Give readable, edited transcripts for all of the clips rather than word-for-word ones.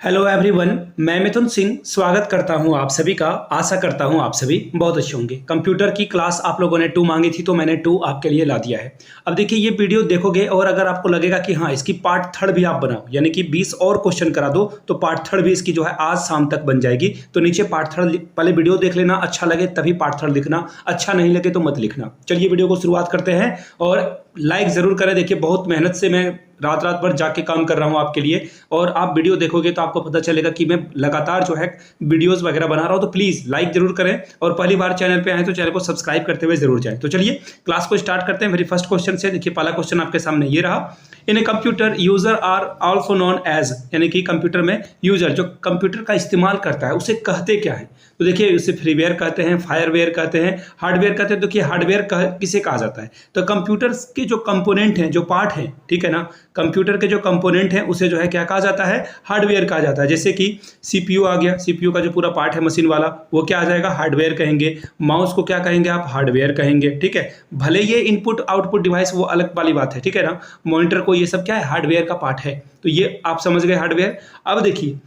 Hello everyone, मैं मिथुन सिंह स्वागत करता हूं आप सभी का। आशा करता हूं आप सभी बहुत अच्छे होंगे। कंप्यूटर की क्लास आप लोगों ने 2 मांगी थी तो मैंने 2 आपके लिए ला दिया है। अब देखिए ये वीडियो देखोगे और अगर आपको लगेगा कि हाँ इसकी पार्ट 3 भी आप बनाओ, यानी कि 20 और क्वेश्चन करा दो, तो पार्ट 3 भी इसकी जो है आज शाम तक बन जाएगी। तो नीचे पार्ट 3 पहले वीडियो देख लेना, अच्छा लगे तभी पार्ट 3 लिखना, अच्छा नहीं लगे तो मत लिखना। चलिए वीडियो को शुरुआत करते हैं और लाइक जरूर करें। देखिए बहुत मेहनत से मैं रात रात भर जाके काम कर रहा हूं आपके लिए, और आप वीडियो देखोगे तो आपको पता चलेगा कि मैं लगातार जो है वीडियोस वगैरह बना रहा हूं। तो प्लीज लाइक जरूर करें और पहली बार चैनल पे आए तो चैनल को सब्सक्राइब करते हुए जरूर जाएं। तो चलिए क्लास को स्टार्ट करते हैं मेरी फर्स्ट क्वेश्चन से। देखिए पहला क्वेश्चन आपके सामने ये रहा। In a computer user are also known as, यानी कि कंप्यूटर में यूजर जो कंप्यूटर का इस्तेमाल करता है उसे कहते क्या है? तो देखिए उसे फ्रीवेयर कहते हैं, फायरवेयर कहते हैं, हार्डवेयर कहते हैं। तो देखिए हार्डवेयर किसे कहा जाता है? तो कंप्यूटर के जो कंपोनेंट हैं, जो पार्ट हैं, ठीक है ना, कंप्यूटर के जो कंपोनेंट हैं उसे जो है क्या कहा जाता है? हार्डवेयर कहा जाता है। जैसे कि सीपीयू आ गया, सीपीयू का जो पूरा पार्ट है मशीन वाला, वो क्या आ जाएगा? हार्डवेयर कहेंगे। माउस को क्या कहेंगे आप? हार्डवेयर कहेंगे, ठीक है। भले ये इनपुट आउटपुट डिवाइस वो अलग वाली बात है, ठीक है ना। मॉनिटर को ये सब क्या है? हार्डवेयर का पार्ट है। तो ये आप समझ गए हार्डवेयर। अब देखिए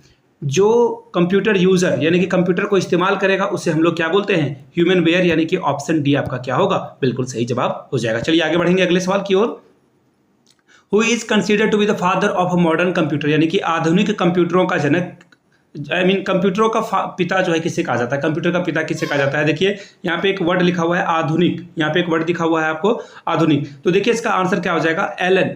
जो कंप्यूटर यूजर यानी कि कंप्यूटर को इस्तेमाल करेगा उसे हम लोग क्या बोलते हैं? ह्यूमन वेयर, यानी कि ऑप्शन डी आपका क्या होगा? बिल्कुल सही जवाब हो जाएगा। चलिए आगे बढ़ेंगे अगले सवाल की ओर। Who is considered to be the father of a modern computer, यानी कि आधुनिक कंप्यूटरों का जनक, कंप्यूटरों का पिता जो है किसे कहा जाता है? कंप्यूटर का पिता किसे कहा जाता है? देखिए यहाँ पे एक वर्ड लिखा हुआ है आधुनिक, यहाँ पे एक वर्ड दिखा हुआ है आपको आधुनिक। तो देखिए इसका आंसर क्या हो जाएगा? एलन।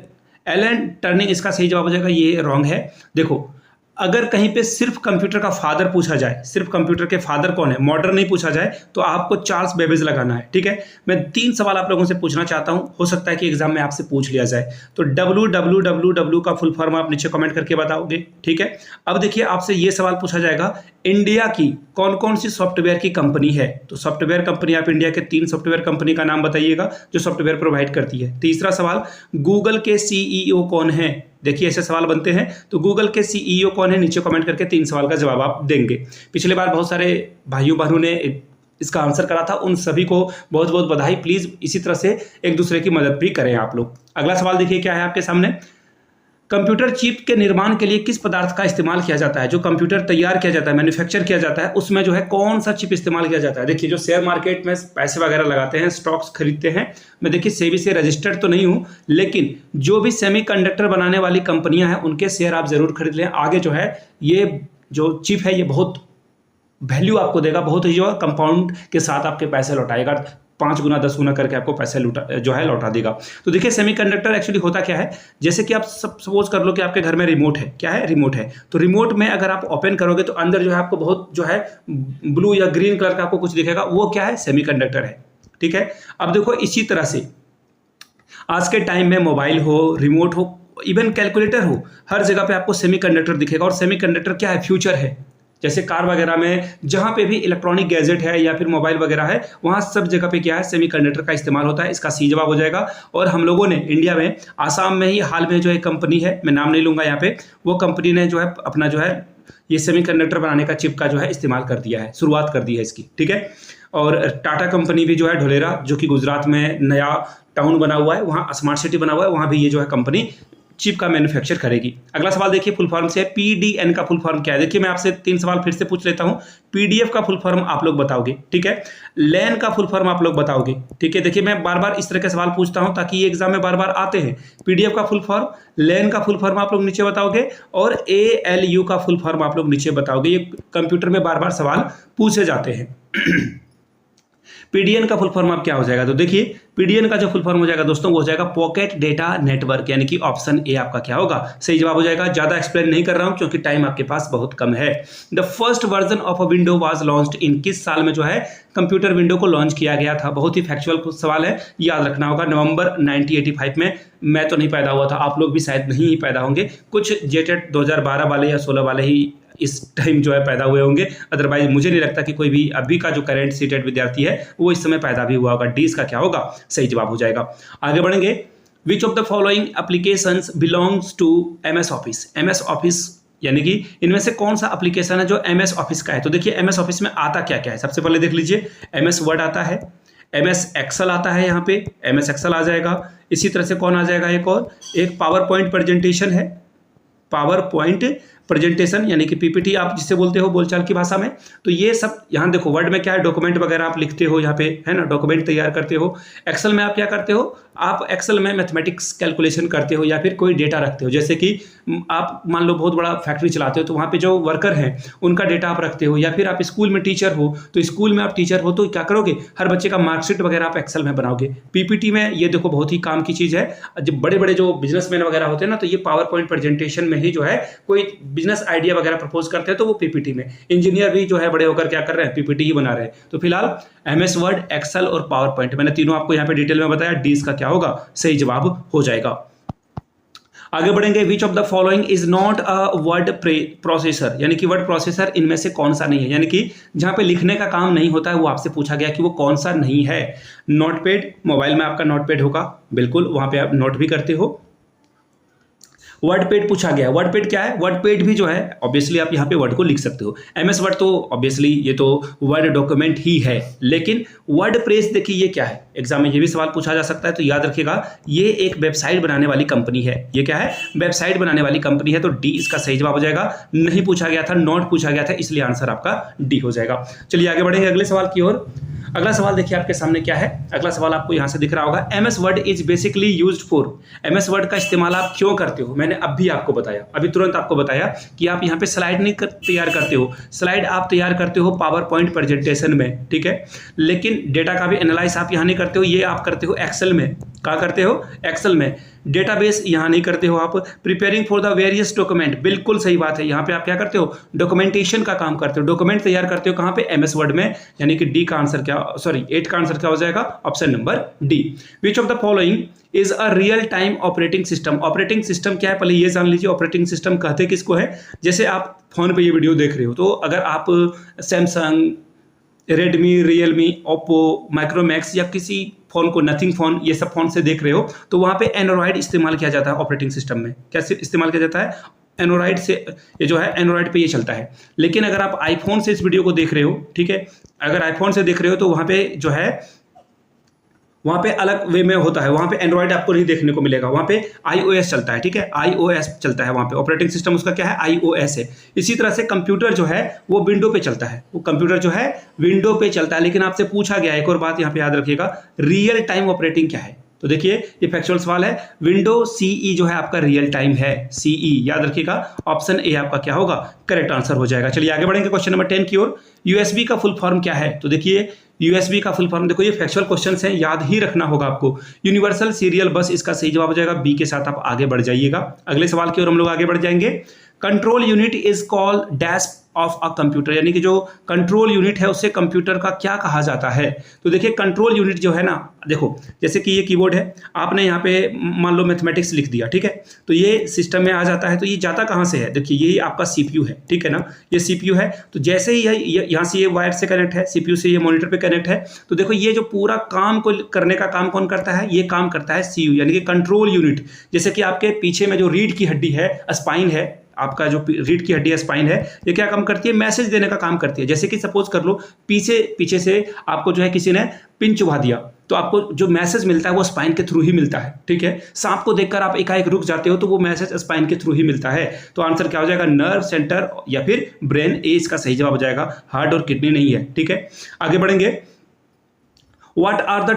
एलन टर्निंग इसका सही जवाब हो जाएगा। ये रॉन्ग है। देखो अगर कहीं पे सिर्फ कंप्यूटर का फादर पूछा जाए, सिर्फ कंप्यूटर के फादर कौन है, मॉडर्न नहीं पूछा जाए, तो आपको चार्ल्स बेबेज लगाना है, ठीक है। मैं 3 सवाल आप लोगों से पूछना चाहता हूं, हो सकता है कि एग्जाम में आपसे पूछ लिया जाए। तो www का फुल फॉर्म आप नीचे कमेंट करके बताओगे, ठीक है। अब देखिए आपसे ये सवाल पूछा जाएगा, इंडिया की कौन कौन सी सॉफ्टवेयर की कंपनी है? तो सॉफ्टवेयर कंपनी, आप इंडिया के 3 सॉफ्टवेयर कंपनी का नाम बताइएगा जो सॉफ्टवेयर प्रोवाइड करती है। तीसरा सवाल, गूगल के सीईओ कौन है? देखिए ऐसे सवाल बनते हैं। तो गूगल के सीईओ कौन है? नीचे कमेंट करके 3 सवाल का जवाब आप देंगे। पिछले बार बहुत सारे भाइयों बहनों ने इसका आंसर करा था, उन सभी को बहुत बहुत बधाई। प्लीज इसी तरह से एक दूसरे की मदद भी करें आप लोग। अगला सवाल देखिए क्या है आपके सामने। कंप्यूटर चिप के निर्माण के लिए किस पदार्थ का इस्तेमाल किया जाता है? जो कंप्यूटर तैयार किया जाता है, मैन्युफैक्चर किया जाता है, उसमें जो है कौन सा चिप इस्तेमाल किया जाता है? देखिए जो शेयर मार्केट में पैसे वगैरह लगाते हैं, स्टॉक्स खरीदते हैं, मैं देखिए सेबी से रजिस्टर्ड तो नहीं हूं, लेकिन जो भी सेमीकंडक्टर बनाने वाली कंपनियां हैं उनके शेयर आप जरूर खरीद लें। आगे जो है ये जो चिप है ये बहुत वैल्यू आपको देगा, बहुत ही जो है कंपाउंड के साथ आपके पैसे लौटाएगा, 5 गुना 10 गुना करके आपको पैसे लौटा देगा। तो देखिए सेमीकंडक्टर एक्चुअली होता क्या है, जैसे कि आप सपोज कर लो कि आपके घर में रिमोट है, क्या है? रिमोट है। तो रिमोट में अगर आप ओपन करोगे तो अंदर जो है आपको बहुत जो है ब्लू या ग्रीन कलर का आपको कुछ दिखेगा, वो क्या है? सेमीकंडक्टर है, ठीक है। अब देखो इसी तरह से आज के टाइम में मोबाइल हो, रिमोट हो, इवन कैलकुलेटर हो, हर जगह पे आपको सेमीकंडक्टर दिखेगा। और सेमीकंडक्टर क्या है? फ्यूचर है। जैसे कार वगैरह में जहां पे भी इलेक्ट्रॉनिक गैजेट है या फिर मोबाइल वगैरह है, वहां सब जगह पे क्या है? सेमीकंडक्टर का इस्तेमाल होता है। इसका सी जवाब हो जाएगा। और हम लोगों ने इंडिया में आसाम में ही हाल में जो एक कंपनी है, मैं नाम नहीं लूंगा यहाँ पे, वो कंपनी ने जो है अपना जो है ये सेमीकंडक्टर बनाने का चिप का जो है इस्तेमाल कर दिया है, शुरुआत कर दी है इसकी, ठीक है। और टाटा कंपनी भी जो है ढोलेरा, जो कि गुजरात में नया टाउन बना हुआ है, वहाँ स्मार्ट सिटी बना हुआ है, वहाँ भी ये जो है कंपनी चिप का मैन्युफैक्चर करेगी। अगला सवाल देखिए फुल फॉर्म से, पीडीएन का फुल फॉर्म क्या है? देखिए मैं आपसे 3 सवाल फिर से पूछ लेता हूं। पीडीएफ का फुल फॉर्म आप लोग बताओगे, ठीक है। लैन का फुल फॉर्म आप लोग बताओगे, ठीक है। देखिए मैं बार बार इस तरह के सवाल पूछता हूं ताकि ये एग्जाम में बार बार आते हैं। पीडीएफ का फुल फॉर्म, लैन का फुल फॉर्म आप लोग नीचे बताओगे, और एएलयू का फुल फॉर्म आप लोग नीचे बताओगे। ये कंप्यूटर में बार बार सवाल पूछे जाते हैं। पीडीएन का फुल फॉर्म आप क्या हो जाएगा? तो देखिए पीडीएन का जो फुल फॉर्म हो जाएगा दोस्तों, वो हो जाएगा पॉकेट डेटा नेटवर्क, यानी कि ऑप्शन ए आपका क्या होगा? सही जवाब हो जाएगा। ज्यादा एक्सप्लेन नहीं कर रहा हूं क्योंकि टाइम आपके पास बहुत कम है। The first version of a window was launched in, किस साल में जो है कंप्यूटर विंडो को लॉन्च किया गया था? बहुत ही फैक्चुअल सवाल है, याद रखना होगा। नवंबर 1985 में। मैं तो नहीं पैदा हुआ था, आप लोग भी शायद नहीं ही पैदा होंगे, कुछ जेटेट 2012 वाले या 16 वाले ही इस टाइम जो है पैदा हुए होंगे। अदरवाइज मुझे नहीं लगता कि कोई भी अभी का जो करंट सीटेड विद्यार्थी है वो इस समय पैदा भी हुआ होगा। डी इसका क्या होगा? सही जवाब हो जाएगा। आगे बढ़ेंगे। Which of the following applications belongs to MS office? MS office यानी कि इनमें से कौन सा एप्लीकेशन है जो एमएस ऑफिस का है? तो देखिए एमएस ऑफिस में आता क्या क्या है, सबसे पहले देख लीजिए। एमएस वर्ड आता है, एमएस एक्सेल आता है, यहाँ पे एमएस एक्सेल आ जाएगा। इसी तरह से कौन आ जाएगा? एक और एक पावर पॉइंट प्रेजेंटेशन है, पावर पॉइंट प्रेजेंटेशन यानी कि पीपीटी आप जिसे बोलते हो बोलचाल की भाषा में। तो ये सब यहाँ देखो वर्ड में क्या है, डॉक्यूमेंट वगैरह आप लिखते हो यहाँ पे, है ना, डॉक्यूमेंट तैयार करते हो। एक्सेल में आप क्या करते हो, आप एक्सेल में मैथमेटिक्स कैलकुलेशन करते हो या फिर कोई डेटा रखते हो। जैसे कि आप मान लो बहुत बड़ा फैक्ट्री चलाते हो तो वहाँ पे जो वर्कर हैं उनका डेटा आप रखते हो, या फिर आप स्कूल में टीचर हो तो स्कूल में आप टीचर हो तो क्या करोगे, हर बच्चे का मार्कशीट वगैरह आप एक्सेल में बनाओगे। पीपीटी में ये देखो बहुत ही काम की चीज़ है। जब बड़े बड़े जो बिजनेसमैन वगैरह होते हैं ना, तो ये पावर पॉइंट प्रेजेंटेशन में ही जो है कोई बिजनेस आइडिया वगैरह प्रपोज करते हैं तो वो पीपीटी में। इंजीनियर भी जो है बड़े होकर क्या कर रहे हैं, पीपीटी ही बना रहे हैं। तो फिलहाल एमएस वर्ड, एक्सेल और पावर पॉइंट मैंने तीनों आपको यहाँ पे डिटेल में बताया। डी इसका क्या होगा, सही जवाब हो जाएगा। आगे बढ़ेंगे, which of the following is not a word processor, यानी कि वर्ड प्रोसेसर इनमें से कौन सा नहीं है, यानी कि जहां पे लिखने का काम नहीं होता है वो आपसे पूछा गया कि वो कौन सा नहीं है। नोटपैड, मोबाइल में आपका नोटपैड होगा, बिल्कुल वहां पे आप नोट भी करते हो। वर्डपैड पूछा गया, वर्डपैड क्या है, वर्डपैड भी जो है ऑब्वियसली आप यहाँ पे वर्ड को लिख सकते हो। एमएस वर्ड तो ऑब्वियसली ये तो वर्ड डॉक्यूमेंट ही है, लेकिन वर्ड प्रेस देखिए ये क्या है, एग्जाम में ये भी सवाल पूछा जा सकता है। तो याद रखिएगा ये एक वेबसाइट बनाने वाली कंपनी है। ये क्या है, वेबसाइट बनाने वाली कंपनी है। तो डी इसका सही जवाब हो जाएगा। नहीं पूछा गया था, नॉट पूछा गया था, इसलिए आंसर आपका डी हो जाएगा। चलिए आगे बढ़ेंगे अगले सवाल की ओर। अगला सवाल देखिए आपके सामने क्या है, अगला सवाल आपको यहां से दिख रहा होगा, MS word is basically used for, MS word का इस्तेमाल आप क्यों करते हो। मैंने अभी आपको बताया, अभी तुरंत आपको बताया कि आप यहां पे स्लाइड नहीं तैयार करते हो, स्लाइड आप तैयार करते हो पावर पॉइंट प्रेजेंटेशन में, ठीक है, लेकिन डेटा का भी एनालाइज आप यहां नहीं करते हो, ये आप करते हो एक्सेल में। क्या करते हो, एक्सेल में। डेटाबेस यहां नहीं करते हो आप। Preparing for the various document, बिल्कुल सही बात है, यहां पे आप क्या करते हो, डॉक्यूमेंटेशन का काम करते हो, डॉक्यूमेंट तैयार करते हो। कहां पे, एमएस वर्ड में। यानी कि डी का आंसर क्या, सॉरी 8 का आंसर क्या हो जाएगा, option number D. Which of the following is a real time operating system, operating system क्या है पहले ये जान लीजिए। ऑपरेटिंग सिस्टम कहते किसको है, जैसे आप फोन पे ये वीडियो देख रहे हो तो अगर आप Samsung, Redmi, Realme, Oppo, Micromax या किसी फोन को, नथिंग फोन, ये सब फोन से देख रहे हो तो वहाँ पे एंड्रॉयड इस्तेमाल किया जाता है ऑपरेटिंग सिस्टम में। कैसे इस्तेमाल किया जाता है, एंड्रॉयड से, ये जो है एंड्रॉयड पे ये चलता है। लेकिन अगर आप आईफोन से इस वीडियो को देख रहे हो, ठीक है, अगर आईफोन से देख रहे हो तो वहाँ पे जो है वहाँ पे अलग वे में होता है, वहाँ पे एंड्रॉयड आपको नहीं देखने को मिलेगा, वहाँ पे iOS चलता है, ठीक है, iOS चलता है वहाँ पे, ऑपरेटिंग सिस्टम उसका क्या है, iOS है। इसी तरह से कंप्यूटर जो है वो विंडो पे चलता है, वो कंप्यूटर जो है विंडो पे चलता है। लेकिन आपसे पूछा गया, एक और बात यहाँ पे याद रखिएगा, रियल टाइम ऑपरेटिंग क्या है। तो देखिए ये फैक्चुअल सवाल है, विंडो सीई जो है आपका रियल टाइम है, सीई याद रखिएगा, ऑप्शन ए आपका क्या होगा, करेक्ट आंसर हो जाएगा। चलिए आगे बढ़ेंगे क्वेश्चन नंबर 10 की ओर। यूएसबी का फुल फॉर्म क्या है, तो देखिए यूएसबी का फुल फॉर्म, देखो ये फैक्चुअल क्वेश्चंस हैं, याद ही रखना होगा आपको। यूनिवर्सल सीरियल बस इसका सही जवाब हो जाएगा, बी के साथ आप आगे बढ़ जाइएगा। अगले सवाल की ओर हम लोग आगे बढ़ जाएंगे। Control unit is called dash of a computer, यानी कि जो कंट्रोल यूनिट है उसे कंप्यूटर का क्या कहा जाता है। तो देखिए कंट्रोल यूनिट जो है ना, देखो जैसे कि ये कीबोर्ड है, आपने यहाँ पे मान लो मैथमेटिक्स लिख दिया, ठीक है, तो ये सिस्टम में आ जाता है। तो ये जाता कहाँ से है, देखिए ये आपका सीपीयू है, ठीक है ना, ये सीपीयू है। तो जैसे ही यहाँ से ये वायर से कनेक्ट है, सीपीयू से ये मॉनिटर पे कनेक्ट है, तो देखो ये जो पूरा काम को करने का काम कौन करता है, ये काम करता है सीयू, यानी कि कंट्रोल यूनिट। जैसे कि आपके पीछे में जो रीढ़ की हड्डी है, स्पाइन है, आपका जो रीढ़ की हड्डी है, स्पाइन है, ये क्या काम करती है, मैसेज देने का काम करती है। जैसे कि सपोज कर लो पीछे से आपको जो है किसी ने पिन चुभा दिया, तो आपको जो मैसेज मिलता है वो स्पाइन के थ्रू ही मिलता है, ठीक है। सांप को देखकर आप एकाएक रुक जाते हो तो वो मैसेज स्पाइन के थ्रू ही मिलता है। तो आंसर क्या हो जाएगा, नर्व सेंटर या फिर ब्रेन, ए इसका सही जवाब हो जाएगा, हार्ट और किडनी नहीं है, ठीक है। आगे बढ़ेंगे। What are the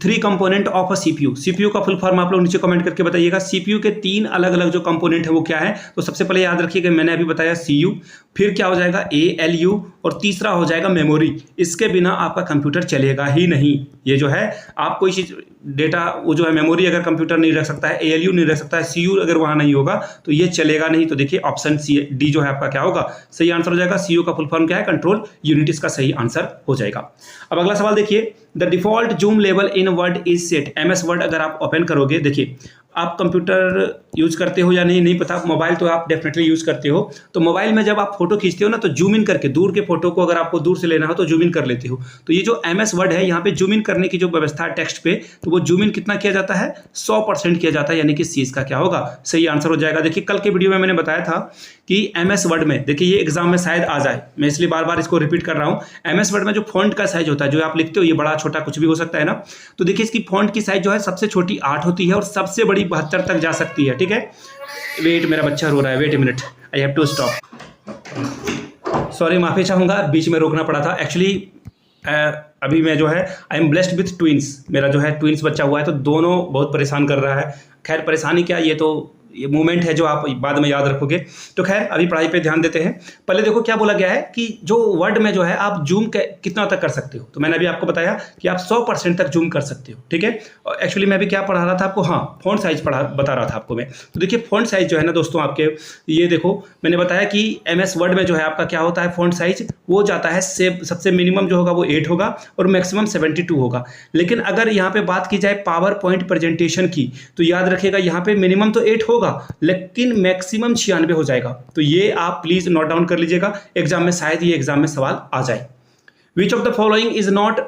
three component of a CPU, CPU का फुल फॉर्म आप लोग नीचे कमेंट करके बताइएगा। सीपीयू के 3 अलग अलग जो कंपोनेंट है वो क्या है, तो सबसे पहले याद रखिएगा, मैंने अभी बताया सीयू, फिर क्या हो जाएगा एएलयू, और तीसरा हो जाएगा मेमोरी। इसके बिना आपका कंप्यूटर चलेगा ही नहीं। ये जो है आप कोई चीज डेटा, वो जो है मेमोरी अगर कंप्यूटर नहीं रख सकता है, एएलयू नहीं रख सकता है, सीयू अगर वहां नहीं होगा तो ये चलेगा नहीं। तो देखिए ऑप्शन सी, डी जो है आपका क्या होगा, सही आंसर हो जाएगा। सीयू का फुल फॉर्म क्या है, कंट्रोल यूनिट, इसका सही आंसर हो जाएगा। अब अगला सवाल देखिए, the default zoom level in word is set, MS word अगर आप ओपन करोगे, देखिए आप कंप्यूटर यूज करते हो या नहीं पता, मोबाइल तो आप डेफिनेटली यूज करते हो। तो मोबाइल में जब आप फोटो खींचते हो ना, तो जूम इन करके दूर के फोटो को अगर आपको दूर से लेना हो तो जूम इन कर लेते हो। तो ये जो एमएस वर्ड है, यहाँ पे जूम इन करने की जो व्यवस्था है टेक्स्ट पे, तो वो जूम इन कितना किया जाता है, 100% किया जाता है, यानी कि सी इसका क्या होगा, सही आंसर हो जाएगा। देखिए कल के वीडियो में मैंने बताया था कि एमएस वर्ड में, देखिए ये एग्जाम में शायद आ जाए, मैं इसलिए बार बार इसको रिपीट कर रहा हूँ। एमएस वर्ड में जो फॉन्ट का साइज होता है, जो आप लिखते हो, ये बड़ा छोटा कुछ भी हो सकता है ना, तो देखिए इसकी फॉन्ट की साइज जो है सबसे छोटी 8 होती है और सबसे बड़ी 72 तक जा सकती है, ठीक है। वेट, मेरा बच्चा रो रहा है, wait a minute, I have to stop. Sorry, माफ़ी चाहूँगा, बीच में रोकना पड़ा था। एक्चुअली अभी मैं जो है I am blessed with twins, मेरा जो है ट्विंस बच्चा हुआ है, तो दोनों बहुत परेशान कर रहा है। खैर परेशानी क्या, ये तो ये मोमेंट है जो आप बाद में याद रखोगे। तो खैर अभी पढ़ाई पे ध्यान देते हैं। पहले देखो क्या बोला गया है कि जो वर्ड में जो है आप जूम कितना तक कर सकते हो। तो मैंने अभी आपको बताया कि आप 100% तक जूम कर सकते हो, ठीक है। और एक्चुअली मैं भी क्या पढ़ा रहा था आपको, हाँ फ़ॉन्ट साइज़ बता रहा था आपको मैं। तो देखिए फ़ॉन्ट साइज़ जो है ना दोस्तों आपके, ये देखो मैंने बताया कि MS वर्ड में जो है आपका क्या होता है, फ़ॉन्ट साइज़ वो जाता है सबसे मिनिमम जो होगा वो 8 होगा और मैक्सिमम 72 होगा। लेकिन अगर यहाँ पे बात की जाए पावर पॉइंट प्रेजेंटेशन की, तो याद रखिएगा यहाँ पे मिनिमम तो 8 होगा लेकिन मैक्सिमम 96 हो जाएगा। तो ये आप प्लीज नोट डाउन कर लीजिएगा, एग्जाम में शायद ये एग्जाम में सवाल आ जाए। विच of the following is not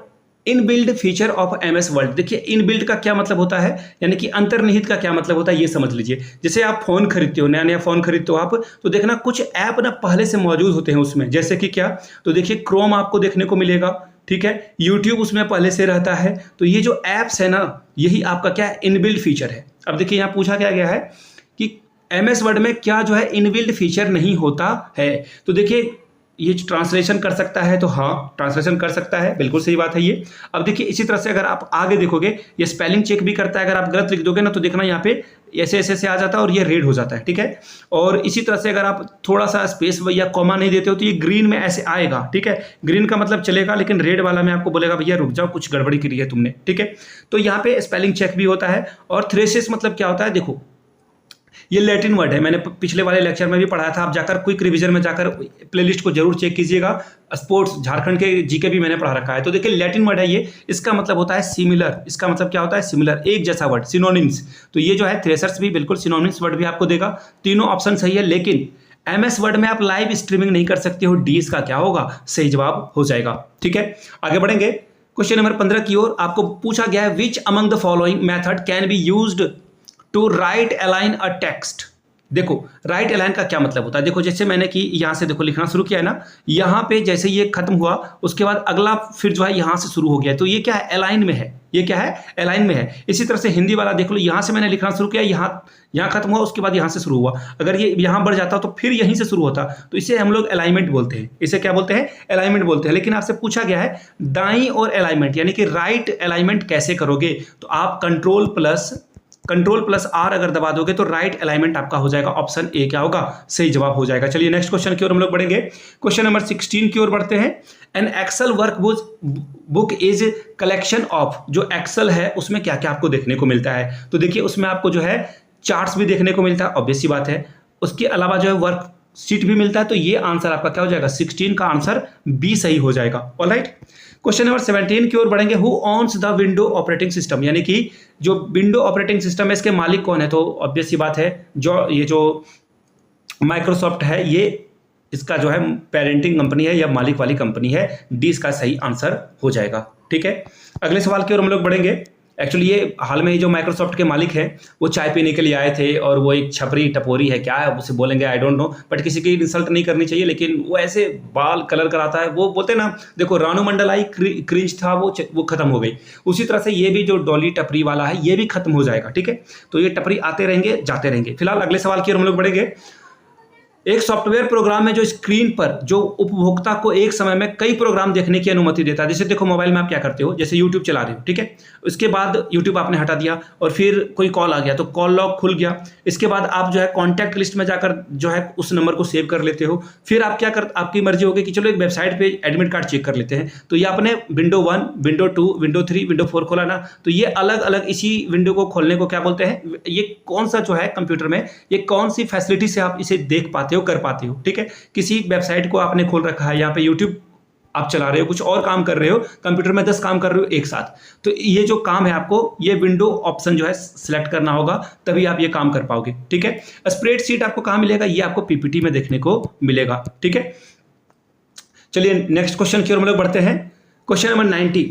inbuilt feature of MS word. देखिए इनबिल्ड का क्या मतलब होता है, यानी कि अंतर्निहित का क्या मतलब होता है, ये समझ लीजिए। जैसे आप फोन खरीदते हो, नया नया फोन खरीदते हो आप, तो देखना कुछ ऐप ना पहले से मौजूद होते हैं उसमें, जैसे कि क्या, तो देखिए क्रोम आपको देखने को मिलेगा, ठीक है, यूट्यूब उसमें पहले से रहता है। तो ये जो ऐप्स है ना, यही आपका क्या है, इनबिल्ड फीचर है। अब देखिए यहाँ पूछा क्या गया है कि MS वर्ड में क्या जो है इनबिल्ड फीचर नहीं होता है। तो देखिए ये ट्रांसलेशन कर सकता है, तो हाँ ट्रांसलेशन कर सकता है, बिल्कुल सही बात है ये। अब देखिए इसी तरह से अगर आप आगे देखोगे, ये स्पेलिंग चेक भी करता है। अगर आप गलत लिख दोगे ना तो देखना यहाँ पे ऐसे ऐसे से आ जाता है और ये रेड हो जाता है, ठीक है। और इसी तरह से अगर आप थोड़ा सा स्पेस या कॉमा नहीं देते हो तो ये ग्रीन में ऐसे आएगा, ठीक है। ग्रीन का मतलब चलेगा, लेकिन रेड वाला में आपको बोलेगा भैया रुक जाओ, कुछ गड़बड़ी करी है तुमने, ठीक है। तो यहाँ पे स्पेलिंग चेक भी होता है। और थ्रेसिस मतलब क्या होता है, देखो ये लैटिन वर्ड है, मैंने पिछले वाले लेक्चर में भी पढ़ाया था। आप जाकर क्विक रिवीजन में जाकर प्लेलिस्ट को जरूर चेक कीजिएगा। स्पोर्ट्स झारखंड के जीके भी मैंने पढ़ा रखा है। तो देखिए लैटिन वर्ड है ये, इसका मतलब होता है सिमिलर। इसका मतलब क्या होता है, सिमिलर, एक जैसा वर्ड, सिनोनिम्स। तो ये जो है थ्रेसर्स भी बिल्कुल सिनोनिम्स वर्ड भी आपको देगा। तीनों ऑप्शन सही है, लेकिन MS वर्ड में आप लाइव स्ट्रीमिंग नहीं कर सकते हो। डी इसका क्या होगा, सही जवाब हो जाएगा, ठीक है। आगे बढ़ेंगे क्वेश्चन नंबर 15 की ओर। आपको पूछा गया है which among the following method can be used to right align a text. देखो राइट अलाइन का क्या मतलब होता है, देखो जैसे मैंने कि यहाँ से देखो लिखना शुरू किया है ना, यहाँ पे जैसे ये खत्म हुआ उसके बाद अगला फिर जो है यहाँ से शुरू हो गया, तो ये क्या है, अलाइन में है। ये क्या है, अलाइन में है। इसी तरह से हिंदी वाला देख लो, यहाँ से मैंने लिखना शुरू किया, यहाँ खत्म हुआ, उसके बाद यहाँ से शुरू हुआ। अगर ये यहाँ बढ़ जाता तो फिर यहीं से शुरू होता, तो इसे हम लोग अलाइनमेंट बोलते हैं। इसे क्या बोलते हैं, अलाइनमेंट बोलते हैं। लेकिन आपसे पूछा गया है दाईं और अलाइनमेंट, यानी कि राइट अलाइनमेंट कैसे करोगे, तो आप कंट्रोल प्लस R अगर दबा दोगे तो राइट अलाइनमेंट आपका हो जाएगा। ऑप्शन ए क्या होगा, सही जवाब हो जाएगा। चलिए नेक्स्ट क्वेश्चन की ओर हम लोग बढ़ेंगे। क्वेश्चन नंबर 16 की ओर बढ़ते हैं। An excel work book is collection of, जो एक्सेल है उसमें क्या क्या आपको देखने को मिलता है। तो देखिए उसमें आपको जो है चार्ट्स भी देखने को मिलता है, ऑब्वियस सी बात है। उसके अलावा जो है वर्क शीट भी मिलता है। तो ये आंसर आपका क्या हो जाएगा, 16 का आंसर बी सही हो जाएगा। ऑलराइट, क्वेश्चन नंबर 17 की ओर बढ़ेंगे। Who owns the window operating system, यानी कि जो विंडो ऑपरेटिंग सिस्टम है इसके मालिक कौन है। तो ऑब्वियस सी बात है जो माइक्रोसॉफ्ट है, ये इसका जो है पेरेंटिंग कंपनी है या मालिक वाली कंपनी है। डी इसका सही आंसर हो जाएगा, ठीक है। अगले सवाल की ओर हम लोग बढ़ेंगे। एक्चुअली ये हाल में ही जो माइक्रोसॉफ्ट के मालिक हैं वो चाय पीने के लिए आए थे और वो एक छपरी टपोरी है, क्या है उसे बोलेंगे आई डोंट नो, बट किसी की इंसल्ट नहीं करनी चाहिए, लेकिन वो ऐसे बाल कलर कराता है। वो बोलते ना, देखो रानू मंडल आई क्रिंज था, वो खत्म हो गई। उसी तरह से ये भी जो डॉली टपरी वाला है ये भी खत्म हो जाएगा, ठीक है। तो ये टपरी आते रहेंगे जाते रहेंगे। फिलहाल अगले सवाल की ओर हम लोग बढ़ेंगे। एक सॉफ्टवेयर प्रोग्राम है जो स्क्रीन पर जो उपभोक्ता को एक समय में कई प्रोग्राम देखने की अनुमति देता है। जैसे देखो मोबाइल में आप क्या करते हो, जैसे यूट्यूब चला रहे हो, ठीक है, उसके बाद यूट्यूब आपने हटा दिया और फिर कोई कॉल आ गया तो कॉल लॉग खुल गया। इसके बाद आप जो है कॉन्टैक्ट लिस्ट में जाकर जो है उस नंबर को सेव कर लेते हो। फिर आप क्या आपकी मर्जी होगी कि चलो एक वेबसाइट पे एडमिट कार्ड चेक कर लेते हैं। तो ये आपने विंडो 1, विंडो 2, विंडो 3, विंडो 4 खोला ना, तो ये अलग अलग इसी विंडो को खोलने को क्या बोलते हैं, ये कौन सा जो है कंप्यूटर में ये कौन सी फैसिलिटी से आप इसे देख पाते हो, कर पाते हो, ठीक है। किसी वेबसाइट को आपने खोल रखा है, यहाँ पे यूट्यूब आप चला रहे हो, कुछ और काम कर रहे हो, कंप्यूटर में 10 काम कर रहे हो एक साथ, तो ये जो काम है आपको ये विंडो ऑप्शन जो है सिलेक्ट करना होगा, तभी आप ये काम कर पाओगे, ठीक है। स्प्रेडशीट आपको कहाँ मिलेगा, ये आपको पीपीटी में देखने को मिलेगा, ठीक है। चलिए नेक्स्ट क्वेश्चन की ओर हम लोग बढ़ते हैं। क्वेश्चन नंबर 90,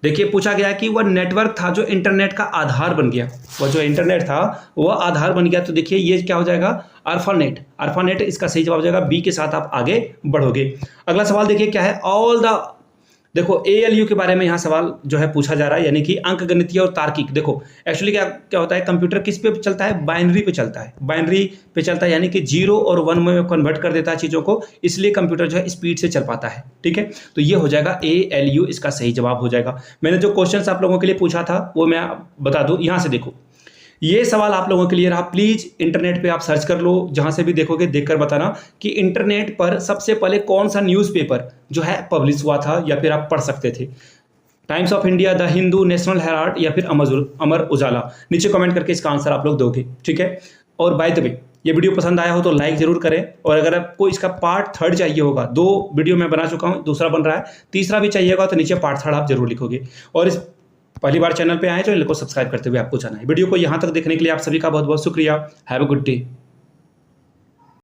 देखिए पूछा गया कि वह नेटवर्क था जो इंटरनेट का आधार बन गया। वह जो इंटरनेट था वह आधार बन गया। तो देखिए ये क्या हो जाएगा, अल्फानेट इसका सही जवाब हो जाएगा। बी के साथ आप आगे बढ़ोगे। अगला सवाल देखिए क्या है, ऑल द देखो ALU के बारे में यहाँ सवाल जो है पूछा जा रहा है, यानी कि अंकगणितीय और तार्किक। देखो एक्चुअली क्या क्या होता है, कंप्यूटर किस पे चलता है, बाइनरी पे चलता है, बाइनरी पे चलता है, यानी कि 0 और 1 में कन्वर्ट कर देता है चीज़ों को, इसलिए कंप्यूटर जो है स्पीड से चल पाता है। ठीक है, तो ये हो जाएगा ALU, इसका सही जवाब हो जाएगा। मैंने जो क्वेश्चन आप लोगों के लिए पूछा था वो मैं बता दूँ, यहाँ से देखो ये सवाल आप लोगों के लिए रहा। प्लीज इंटरनेट पे आप सर्च कर लो, जहां से भी देखोगे देखकर बताना कि इंटरनेट पर सबसे पहले कौन सा न्यूज़पेपर जो है पब्लिश हुआ था या फिर आप पढ़ सकते थे। Times of India, the Hindu, national Herald या फिर अमर उजाला। नीचे कमेंट करके इसका आंसर आप लोग दोगे। ठीक है, और बाय द वे ये वीडियो पसंद आया हो तो लाइक जरूर करें, और अगर आपको इसका पार्ट 3 चाहिए होगा, 2 वीडियो मैं बना चुका हूँ, दूसरा बन रहा है, तीसरा भी चाहिए होगा तो नीचे पार्ट 3 आप जरूर लिखोगे। और इस पहली बार चैनल पे आए तो इनको सब्सक्राइब करते हुए आपको जाना है। वीडियो को यहाँ तक देखने के लिए आप सभी का बहुत बहुत शुक्रिया। Have a good day.